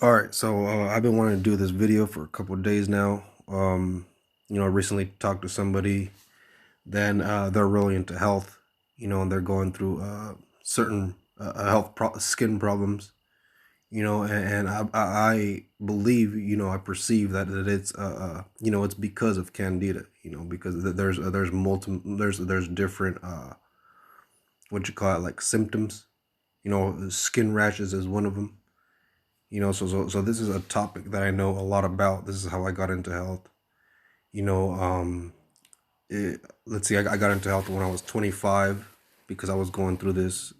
All right, so I've been wanting to do this video for a couple of days now. I recently talked to somebody. Then they're really into health, and they're going through certain skin problems, and I believe, I perceive that it's, it's because of candida, because there's multiple, there's different, what you call it, like symptoms, skin rashes is one of them. So this is a topic that I know a lot about. This is how I got into health. You know, let's see, I got into health when I was 25 because I was going through this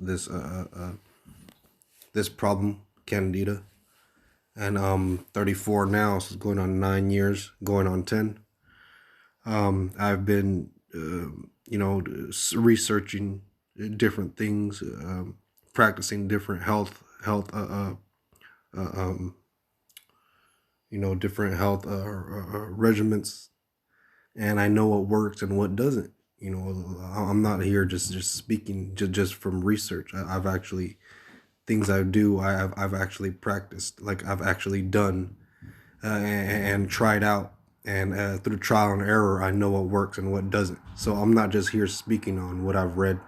problem, candida, and 34 now, so it's going on 9 years, going on 10. I've been, researching different things, practicing different health different health regimens, and I know what works and what doesn't. I'm not here just speaking just from research. I've actually things I do. I've actually practiced, like I've actually done and tried out, and through trial and error, I know what works and what doesn't. So I'm not just here speaking on what I've read.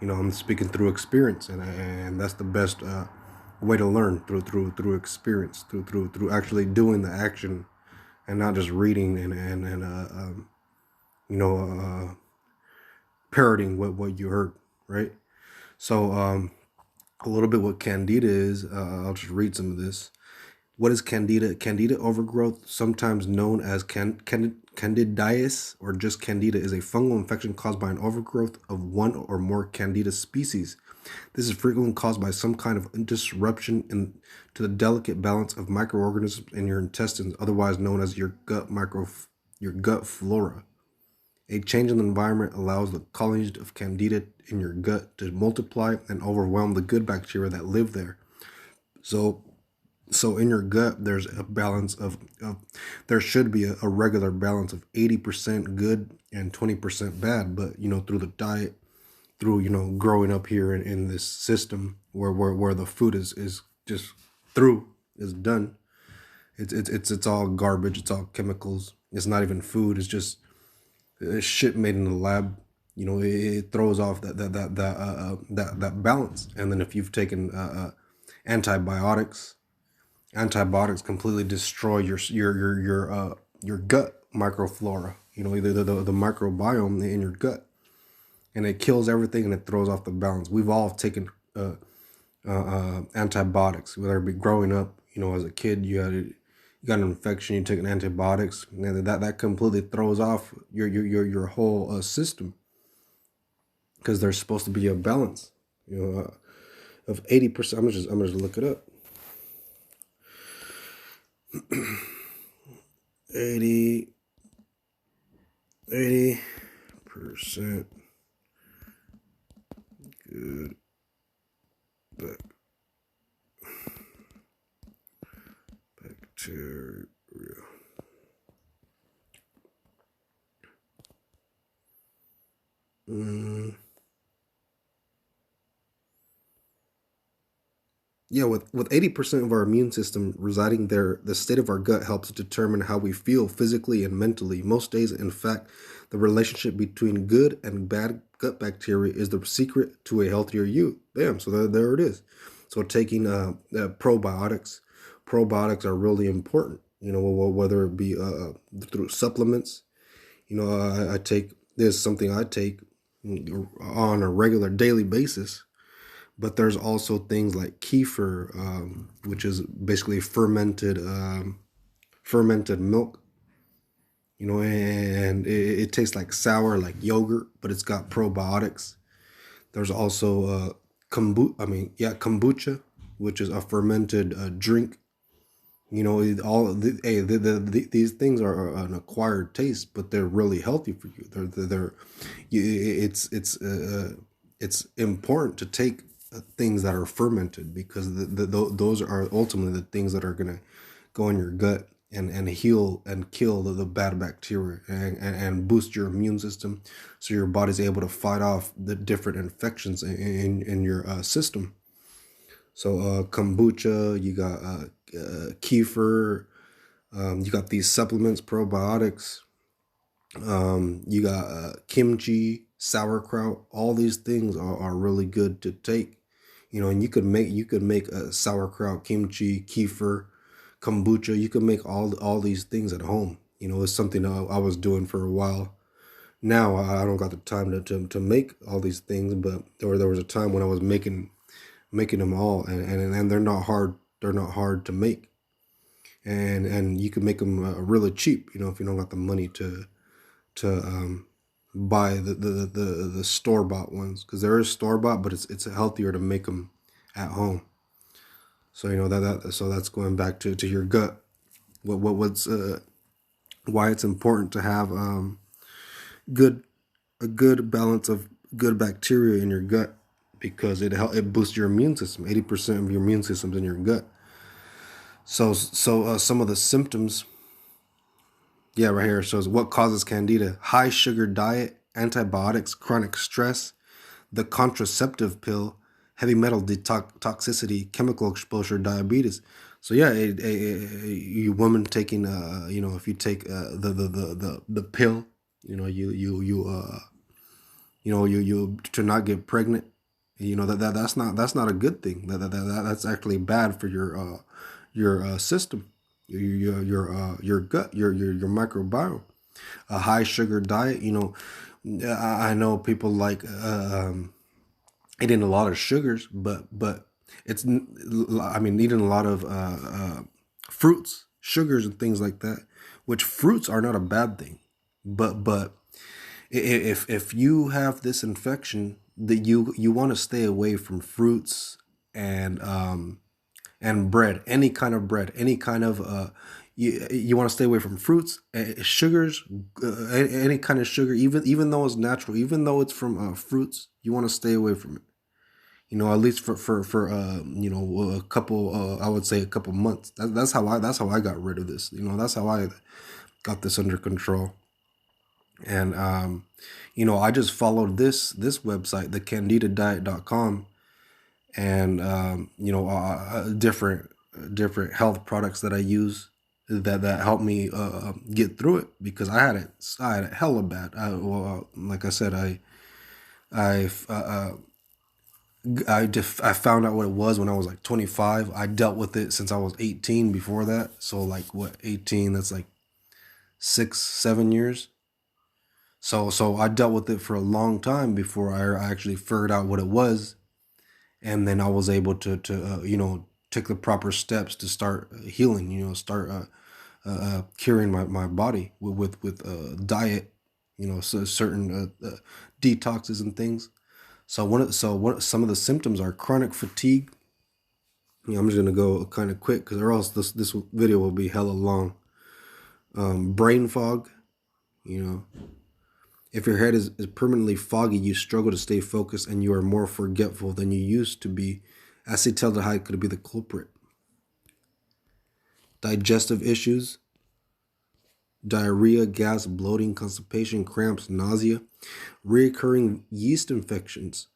I'm speaking through experience, and that's the best way to learn, through experience, through actually doing the action, and not just reading and you know parroting what you heard, right? So a little bit what candida is. I'll just read some of this. What is candida? Candida overgrowth, sometimes known as candidiasis or just candida, is a fungal infection caused by an overgrowth of one or more candida species. This is frequently caused by some kind of disruption to the delicate balance of microorganisms in your intestines, otherwise known as your gut flora. A change in the environment allows the colonies of candida in your gut to multiply and overwhelm the good bacteria that live there. So so in your gut, there's a balance of there should be a regular balance of 80% good and 20% bad. But through the diet, through growing up here in this system where the food is just through is done, it's all garbage. It's all chemicals. It's not even food. It's just shit made in the lab. It throws off that balance. And then if you've taken antibiotics, antibiotics completely destroy your gut microflora. Either the microbiome in your gut, and it kills everything and it throws off the balance. We've all taken antibiotics, whether it be growing up. As a kid, you got an infection, you take an antibiotics, and that completely throws off your whole system, because there's supposed to be a balance. Of 80%. I'm gonna just look it up. 80 80% good bacteria. Yeah, with 80% of our immune system residing there, the state of our gut helps determine how we feel physically and mentally. Most days, in fact, the relationship between good and bad gut bacteria is the secret to a healthier you. Bam, so there it is. So taking probiotics are really important, whether it be through supplements. I take this, something I take on a regular daily basis. But there's also things like kefir, which is basically fermented milk, and it tastes like sour, like yogurt, but it's got probiotics. There's also kombucha, which is a fermented drink. These things are an acquired taste, but they're really healthy for you. It's important to take things that are fermented, because those are ultimately the things that are going to go in your gut and heal and kill the bad bacteria, and boost your immune system, so your body's able to fight off the different infections in your system. So kombucha, you got kefir. You got these supplements, probiotics. You got kimchi, sauerkraut. All these things are really good to take. And you could make a sauerkraut, kimchi, kefir, kombucha. You could make all these things at home. It's something I was doing for a while. Now I don't got the time to make all these things, but there was a time when I was making them all, and they're not hard. They're not hard to make, and you can make them really cheap. If you don't got the money to buy the store bought ones, because there is store bought, but it's healthier to make them at home. So so that's going back to your gut. What's why it's important to have good a good balance of good bacteria in your gut, because it boosts your immune system. 80% of your immune system's in your gut. So some of the symptoms, yeah, right here, shows what causes candida: high sugar diet, antibiotics, chronic stress, the contraceptive pill, heavy metal toxicity, chemical exposure, diabetes. So yeah, you woman taking if you take the pill, you to not get pregnant, that's not a good thing. That's actually bad for your system, your gut, your microbiome. A high sugar diet, I know people like eating a lot of sugars, but eating a lot of fruits, sugars, and things like that. Which fruits are not a bad thing, but if you have this infection, that you want to stay away from fruits and bread, any kind of bread, any kind of you want to stay away from fruits, sugars, any kind of sugar, even though it's natural, even though it's from fruits, you want to stay away from it. At least for a couple, I would say a couple months. That's how I got rid of this. That's how I got this under control. And I just followed this website, the candidadiet.com, and different health products that I use that helped me get through it, because I had it hella bad. Like I said, I I found out what it was when I was like 25. I dealt with it since I was 18 before that. So like what, 18, that's like 6-7 years. So I dealt with it for a long time before I actually figured out what it was, and then I was able to take the proper steps to start healing. Start curing my body with diet. So certain detoxes and things. So some of the symptoms are chronic fatigue. I'm just gonna go kind of quick, because or else this video will be hella long. Brain fog. If your head is permanently foggy, you struggle to stay focused, and you are more forgetful than you used to be. Acetaldehyde could be the culprit. Digestive issues: diarrhea, gas, bloating, constipation, cramps, nausea. Recurring yeast infections.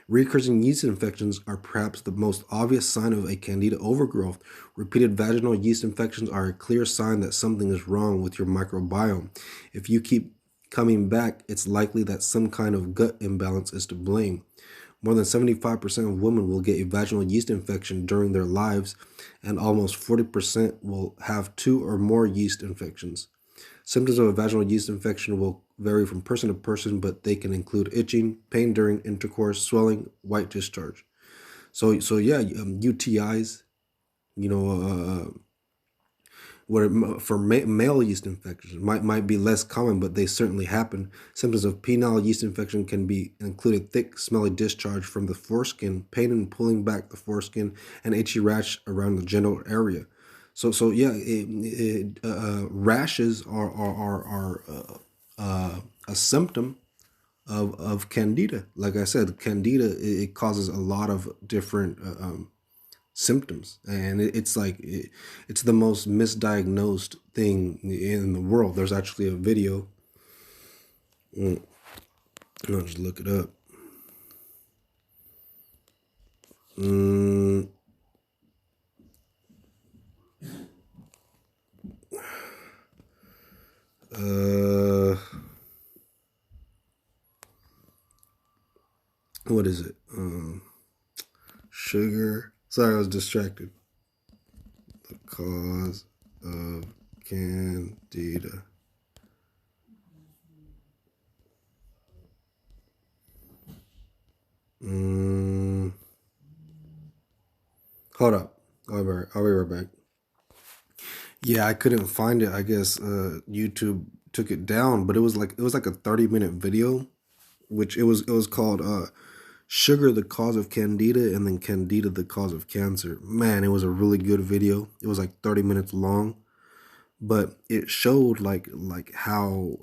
Recurring yeast infections are perhaps the most obvious sign of a candida overgrowth. Repeated vaginal yeast infections are a clear sign that something is wrong with your microbiome. If you keep coming back, it's likely that some kind of gut imbalance is to blame. More than 75% of women will get a vaginal yeast infection during their lives, and almost 40% will have 2 or more yeast infections. Symptoms of a vaginal yeast infection will vary from person to person, but they can include itching, pain during intercourse, swelling, white discharge. So yeah, UTIs, for male yeast infections might be less common, but they certainly happen. Symptoms of penile yeast infection can be included thick, smelly discharge from the foreskin, pain and pulling back the foreskin, and itchy rash around the genital area. So yeah, rashes are a symptom of candida. Like I said, candida, it causes a lot of different symptoms, and it's the most misdiagnosed thing in the world. There's actually a video. I'll just look it up. Uh, what is it? Sugar. Sorry, I was distracted. The cause of candida. Hold up. I'll be right back. Yeah, I couldn't find it. I guess YouTube took it down, but it was like a 30-minute video, which it was called Sugar the Cause of Candida and then Candida the Cause of Cancer. Man, it was a really good video. It was like 30 minutes long, but it showed like how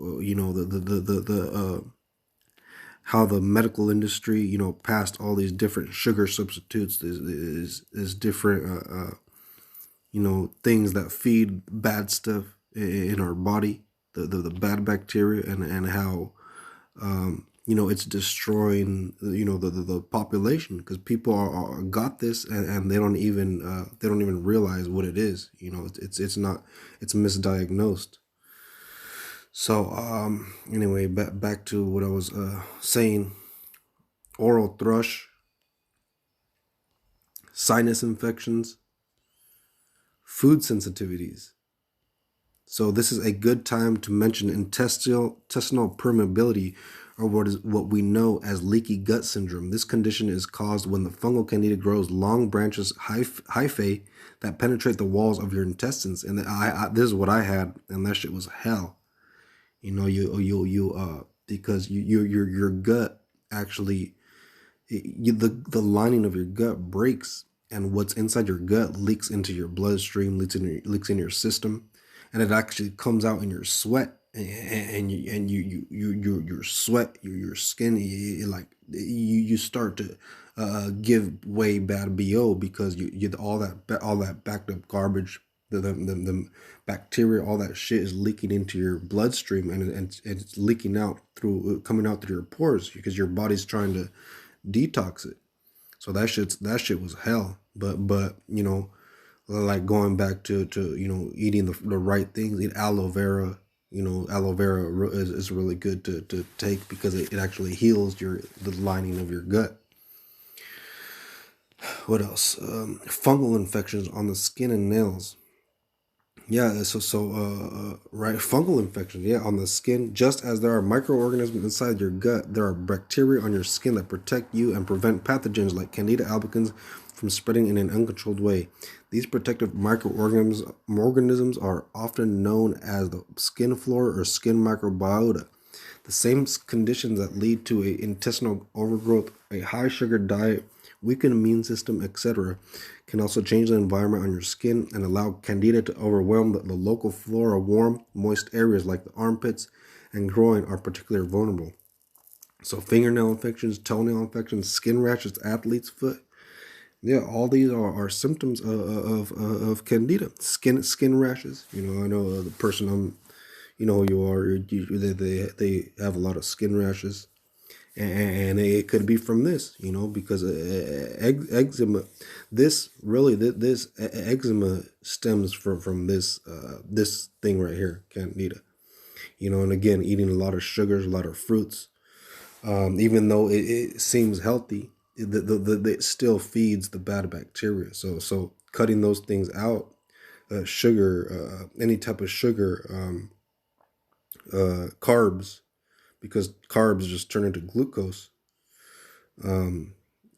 how the medical industry passed all these different sugar substitutes is different things that feed bad stuff in our body, the bad bacteria, and how it's destroying the population, because people got this, and they don't even realize what it is. It's not, it's misdiagnosed. So anyway, back to what I was saying. Oral thrush, sinus infections, food sensitivities. So this is a good time to mention intestinal permeability, or what we know as leaky gut syndrome. This condition is caused when the fungal candida grows long branches, hyphae, that penetrate the walls of your intestines. And this is what I had, and that shit was hell. Because your gut actually, the lining of your gut breaks, and what's inside your gut leaks into your bloodstream, leaks in your system, and it actually comes out in your sweat, and your sweat, your skin, you start to give way bad BO, because you all that backed up garbage, the bacteria, all that shit is leaking into your bloodstream, and it's leaking out coming out through your pores, because your body's trying to detox it. So that shit was hell. But like going back to eating the right things, eat aloe vera. Aloe vera is really good to take, because it actually heals the lining of your gut. What else? Fungal infections on the skin and nails. Yeah, right, fungal infections, yeah, on the skin. Just as there are microorganisms inside your gut, there are bacteria on your skin that protect you and prevent pathogens like Candida albicans from spreading in an uncontrolled way. These protective microorganisms are often known as the skin flora or skin microbiota. The same conditions that lead to a intestinal overgrowth, a high sugar diet, weakened immune system, etc., can also change the environment on your skin and allow candida to overwhelm the local flora. Warm, moist areas like the armpits and groin are particularly vulnerable. So fingernail infections, toenail infections, skin rashes, athlete's foot. Yeah, all these are symptoms of candida. Skin rashes. I know the person who you are. They have a lot of skin rashes, and it could be from this, because eczema. This eczema stems from this thing right here, candida. And again, eating a lot of sugars, a lot of fruits, even though it seems healthy, it still feeds the bad bacteria. So cutting those things out, sugar, any type of sugar, carbs, because carbs just turn into glucose.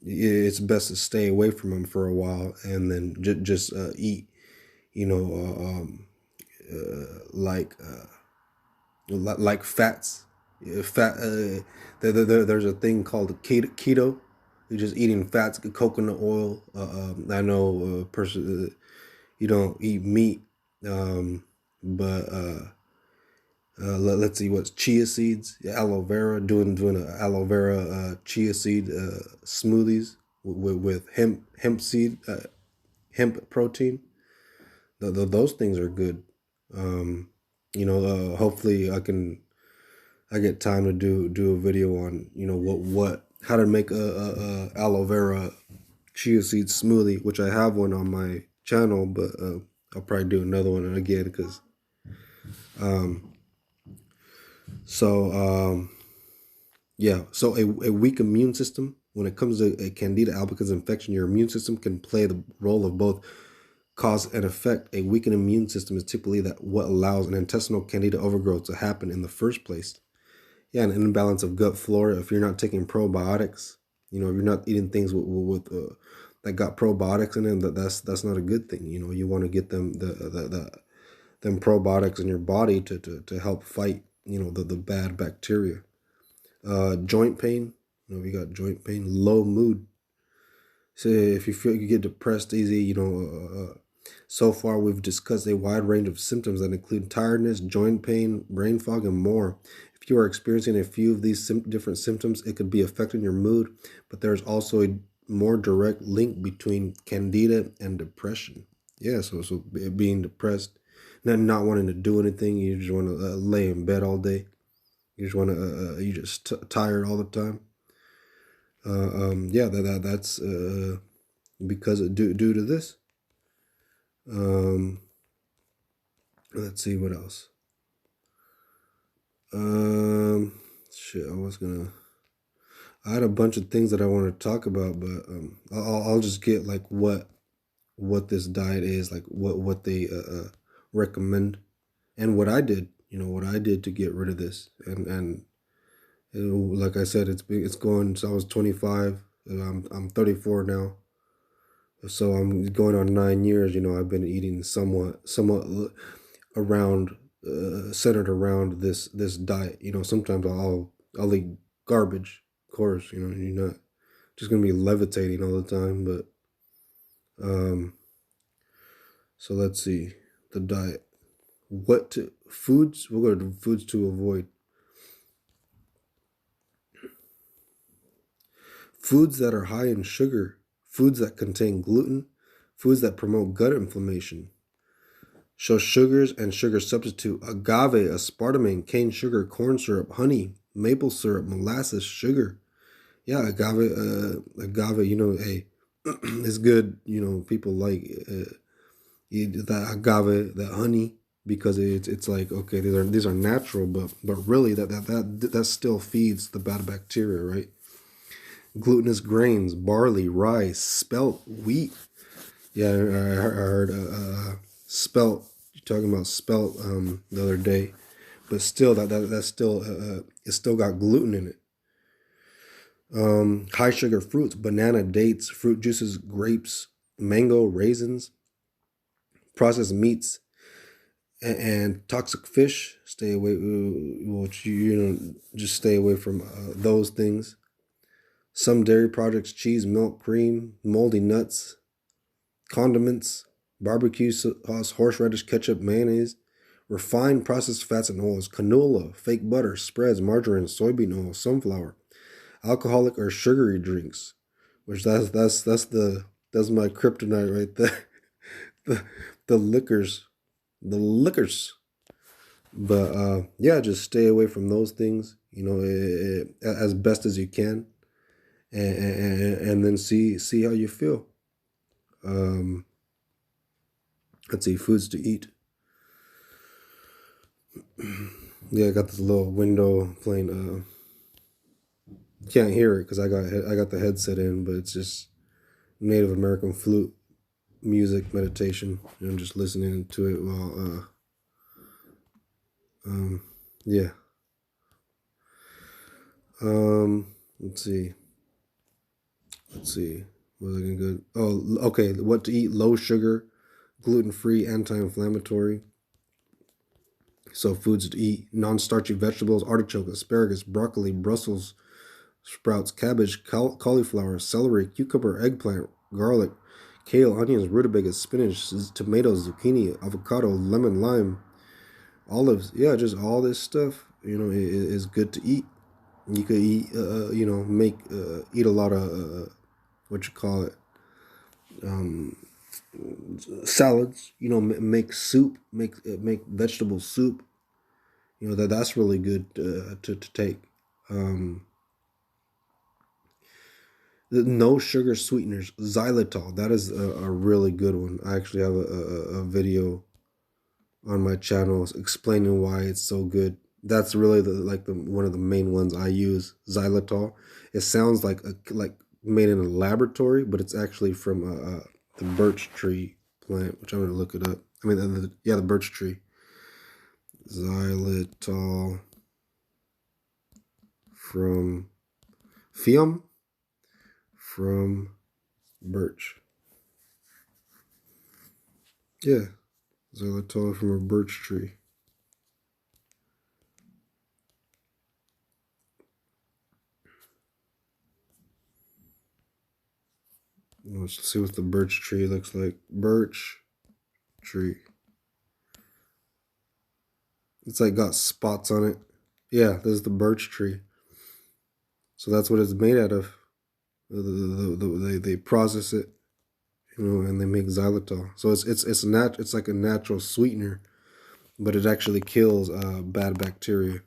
It's best to stay away from them for a while, and then just eat, like fats. Fat. There's a thing called keto. You're just eating fats, coconut oil. I know a person, you don't eat meat, but let's see, what's chia seeds, aloe vera, doing a aloe vera chia seed smoothies with hemp seed, hemp protein. Those things are good. Hopefully I get time to do a video on what how to make a aloe vera chia seed smoothie, which I have one on my channel, but I'll probably do another one again, because So yeah, so a weak immune system, when it comes to a Candida albicans infection, your immune system can play the role of both cause and effect. A weakened immune system is typically that what allows an intestinal Candida overgrowth to happen in the first place. Yeah, an imbalance of gut flora. If you're not taking probiotics, if you're not eating things with that got probiotics in them, that's not a good thing. You want to get them them probiotics in your body to help fight the bad bacteria. Joint pain. We got joint pain, low mood. So if you feel you get depressed easy, so far we've discussed a wide range of symptoms that include tiredness, joint pain, brain fog, and more. If you are experiencing a few of these different symptoms, it could be affecting your mood, but there's also a more direct link between Candida and depression. Yeah, so being depressed, not wanting to do anything, you just want to lay in bed all day. You just want to, you just tired all the time. Yeah, that's because due to this. Um, let's see what else. Shit, I had a bunch of things that I want to talk about, but I'll just get like what this diet is, like what they recommend, and what I did. What I did to get rid of this, and like I said, it's going. So I was 25. I'm 34 now. So I'm going on 9 years. I've been eating somewhat around, centered around this diet. Sometimes I'll eat garbage. Of course, you're not just gonna be levitating all the time. But so let's see the diet. Foods? We'll go to foods to avoid. Foods that are high in sugar, foods that contain gluten, foods that promote gut inflammation. Show sugars and sugar substitute: agave, aspartame, cane sugar, corn syrup, honey, maple syrup, molasses, sugar. Yeah, agave. Hey, it's good. People like that agave, that honey, because it's like, okay, these are natural, but really that still feeds the bad bacteria, right? Glutinous grains, barley, rice, spelt, wheat. Yeah, I heard spelt. You're talking about spelt the other day, but still that still it still got gluten in it. High sugar fruits, banana, dates, fruit juices, grapes, mango, raisins, processed meats, and toxic fish. Stay away. Just stay away from those things. Some dairy products: cheese, milk, cream, moldy nuts, condiments, barbecue sauce, horseradish, ketchup, mayonnaise, refined processed fats and oils, canola, fake butter, spreads, margarine, soybean oil, sunflower, alcoholic or sugary drinks, which that's my kryptonite right there. the the liquors, the liquors. But yeah, just stay away from those things. As best as you can, and then see how you feel. Um, let's see, foods to eat. Yeah, I got this little window playing. Can't hear it because I got the headset in, but it's just Native American flute music meditation. I'm just listening to it while yeah. Let's see. Let's see. Was looking good? Oh, okay. What to eat: low sugar, gluten free, anti inflammatory. So foods to eat: non-starchy vegetables, artichoke, asparagus, broccoli, Brussels sprouts, cabbage, cauliflower, celery, cucumber, eggplant, garlic, kale, onions, rutabaga, spinach, tomatoes, zucchini, avocado, lemon, lime, olives. Yeah, just all this stuff. Is good to eat. You could eat. Make eat a lot of what you call it, salads. Make soup. Make vegetable soup. That's really good to take. Um, no sugar sweeteners, xylitol. That is a really good one. I actually have a video on my channel explaining why it's so good. That's really the one of the main ones I use, xylitol. It sounds like made in a laboratory, but it's actually from the birch tree plant, which I'm gonna look it up. I mean, yeah, the birch tree. Xylitol from Pheum from birch. Yeah, xylitol from a birch tree. Let's see what the birch tree looks like. Birch tree. It's like got spots on it. Yeah, this is the birch tree. So that's what it's made out of. They process it, and they make xylitol. So it's like a natural sweetener, but it actually kills bad bacteria.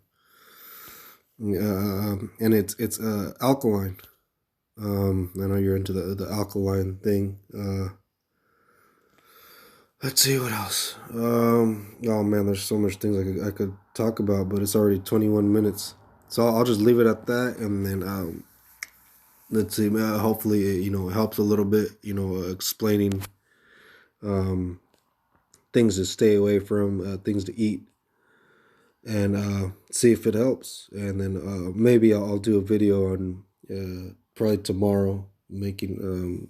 And it's alkaline. I know you're into the alkaline thing. Let's see what else. Oh man, there's so much things I could talk about, but it's already 21 minutes, so I'll just leave it at that, and then let's see. Hopefully, it helps a little bit. Explaining um things to stay away from, things to eat, and see if it helps. And then maybe I'll do a video on probably tomorrow making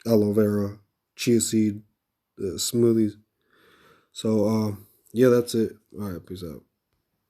aloe vera chia seed smoothies. So yeah, that's it. All right, peace out.